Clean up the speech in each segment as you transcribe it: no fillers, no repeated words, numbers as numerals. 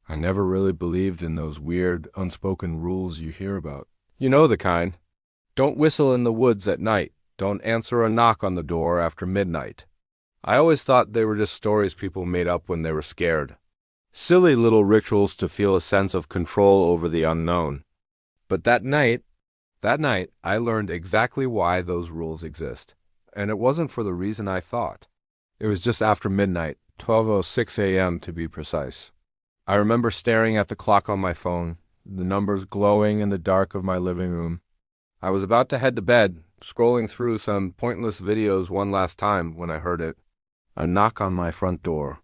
I never really believed in those weird, unspoken rules you hear about. You know the kind. Don't whistle in the woods at night. Don't answer a knock on the door after midnight. I always thought they were just stories people made up when they were scared. Silly little rituals to feel a sense of control over the unknown. But that night, I learned exactly why those rules exist. And it wasn't for the reason I thought. It was just after midnight, 12:06 a.m. to be precise. I remember staring at the clock on my phone, the numbers glowing in the dark of my living room. I was about to head to bed, scrolling through some pointless videos one last time when I heard it. A knock on my front door.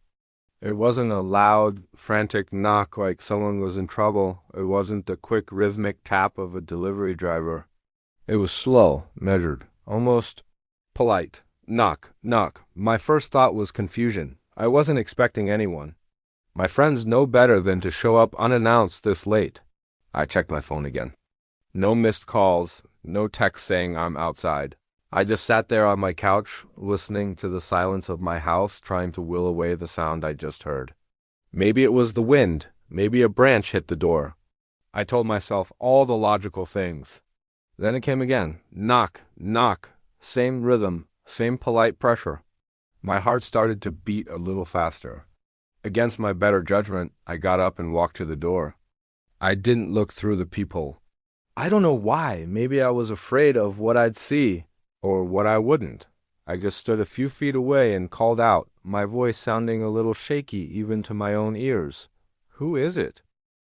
It wasn't a loud, frantic knock like someone was in trouble. It wasn't the quick, rhythmic tap of a delivery driver. It was slow, measured, almost polite. Knock, knock. My first thought was confusion. I wasn't expecting anyone. My friends know better than to show up unannounced this late. I checked my phone again. No missed calls, no text saying I'm outside. I just sat there on my couch, listening to the silence of my house, trying to will away the sound I just heard. Maybe it was the wind. Maybe a branch hit the door. I told myself all the logical things. Then it came again. Knock, knock. Same rhythm, same polite pressure. My heart started to beat a little faster. Against my better judgment, I got up and walked to the door. I didn't look through the peephole. I don't know why. Maybe I was afraid of what I'd see, or what I wouldn't. I just stood a few feet away and called out, my voice sounding a little shaky even to my own ears. Who is it?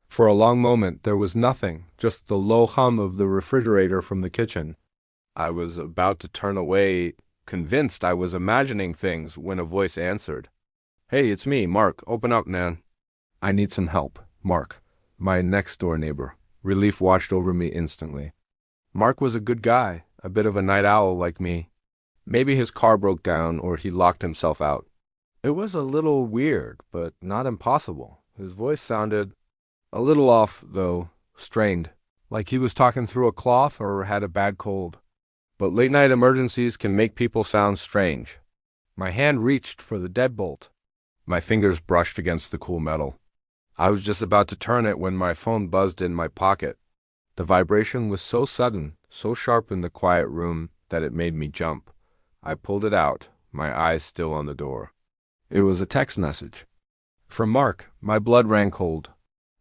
For a long moment there was nothing, just the low hum of the refrigerator from the kitchen. I was about to turn away, convinced I was imagining things, when a voice answered. Hey, it's me, Mark. Open up, man. I need some help. Mark, my next-door neighbor. Relief washed over me instantly. Mark was a good guy, a bit of a night owl like me. Maybe his car broke down or he locked himself out. It was a little weird, but not impossible. His voice sounded a little off, though, strained, like he was talking through a cloth or had a bad cold. But late-night emergencies can make people sound strange. My hand reached for the deadbolt. My fingers brushed against the cool metal. I was just about to turn it when my phone buzzed in my pocket. The vibration was so sudden, so sharp in the quiet room, that it made me jump. I pulled it out, my eyes still on the door. It was a text message. From Mark. My blood ran cold.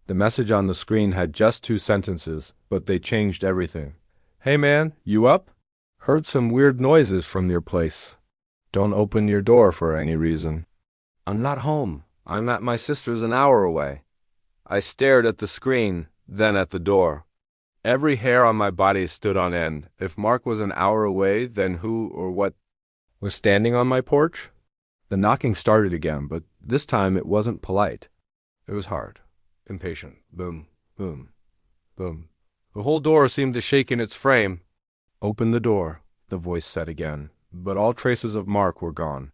The message on the screen had just 2 sentences, but they changed everything. Hey man, you up? Heard some weird noises from your place. Don't open your door for any reason. I'm not home. I'm at my sister's an hour away. I stared at the screen, then at the door. Every hair on my body stood on end. If Mark was an hour away, then who or what was standing on my porch? The knocking started again, but this time it wasn't polite. It was hard, impatient. Boom, boom, boom. The whole door seemed to shake in its frame. Open the door, the voice said again, but all traces of Mark were gone.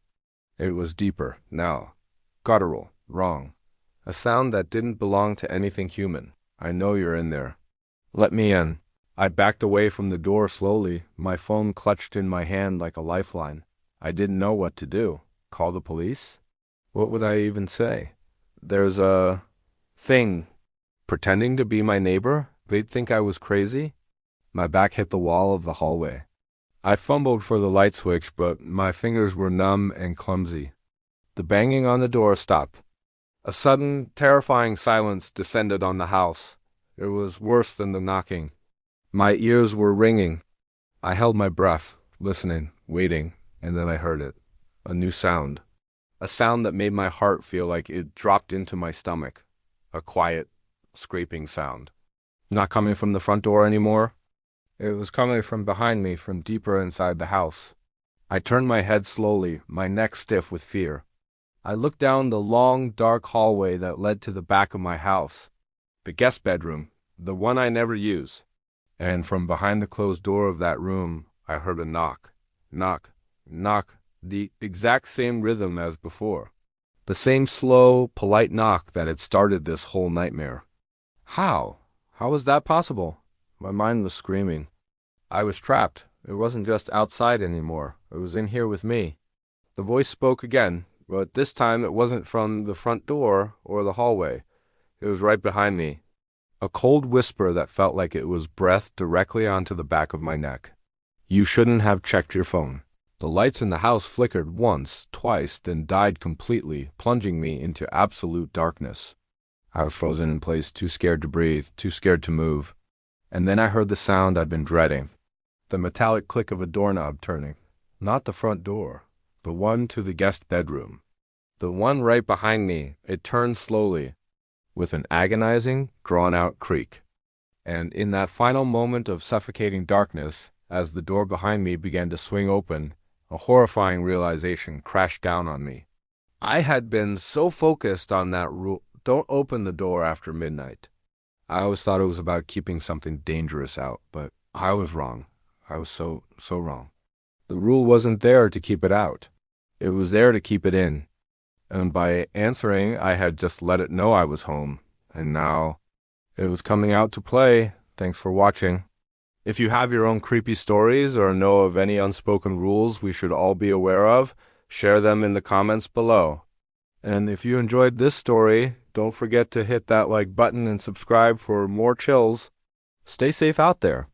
It was deeper, now. Guttural, wrong. A sound that didn't belong to anything human. I know you're in there. Let me in. I backed away from the door slowly, my phone clutched in my hand like a lifeline. I didn't know what to do. Call the police? What would I even say? There's a thing. Pretending to be my neighbor? They'd think I was crazy? My back hit the wall of the hallway. I fumbled for the light switch, but my fingers were numb and clumsy. The banging on the door stopped. A sudden, terrifying silence descended on the house. It was worse than the knocking. My ears were ringing. I held my breath, listening, waiting, and then I heard it. A new sound. A sound that made my heart feel like it dropped into my stomach. A quiet, scraping sound. Not coming from the front door anymore. It was coming from behind me, from deeper inside the house. I turned my head slowly, my neck stiff with fear. I looked down the long, dark hallway that led to the back of my house. The guest bedroom, the one I never use. And from behind the closed door of that room, I heard a knock. Knock, knock, the exact same rhythm as before. The same slow, polite knock that had started this whole nightmare. How? How was that possible? My mind was screaming. I was trapped. It wasn't just outside anymore. It was in here with me. The voice spoke again, but this time it wasn't from the front door or the hallway. It was right behind me. A cold whisper that felt like it was breathed directly onto the back of my neck. You shouldn't have checked your phone. The lights in the house flickered once, twice, then died completely, plunging me into absolute darkness. I was frozen in place, too scared to breathe, too scared to move. And then I heard the sound I'd been dreading. The metallic click of a doorknob turning. Not the front door. The one to the guest bedroom. The one right behind me. It turned slowly, with an agonizing, drawn-out creak. And in that final moment of suffocating darkness, as the door behind me began to swing open, a horrifying realization crashed down on me. I had been so focused on that rule, don't open the door after midnight. I always thought it was about keeping something dangerous out, but I was wrong. I was so wrong. The rule wasn't there to keep it out. It was there to keep it in. And by answering, I had just let it know I was home. And now it was coming out to play. Thanks for watching. If you have your own creepy stories or know of any unspoken rules we should all be aware of, share them in the comments below. And if you enjoyed this story, don't forget to hit that like button and subscribe for more chills. Stay safe out there.